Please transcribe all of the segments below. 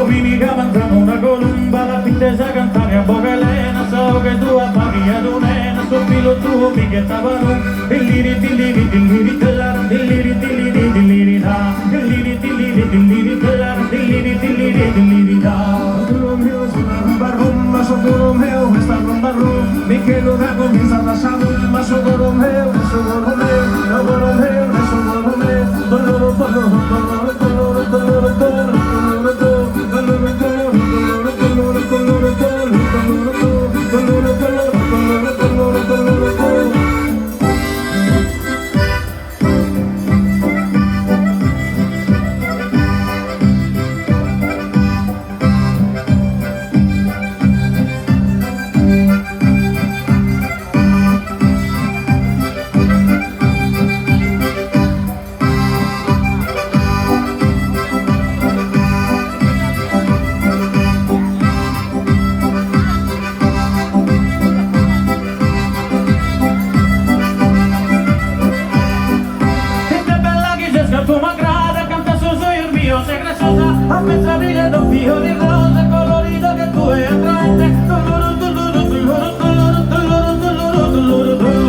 vini che avanzava una colomba, la fittesa a cantare a bocca lena, so che tu appaghi ad un'ena, sto filo tuo mi che stavano, dilliri dilliri dilliri dillari dilliri dilliri dilliri da, dilliri dilliri dilliri dillari dilliri dilliri dilliri da. Sogoro meu, sulla rumba rumba, sogoro meu, esta rumba rumba, mi che lo da comienza da saluma, sogoro meu, sogoro meu, sogoro meu, sogoro meu, doloro, doloro, doloro, doloro, doloro, doloro. Tu m'agrada, canta su il mio, sei graziosa, a mezz'aprile d'un fiore di rosa, colorito che tu è attraente, dolor, dolor, dolor, dolor, dolor, dolor, dolor, dolor, dolor,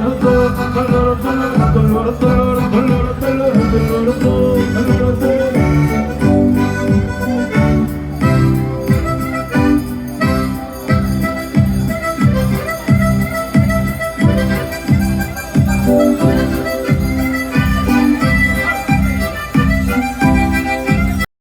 dolor,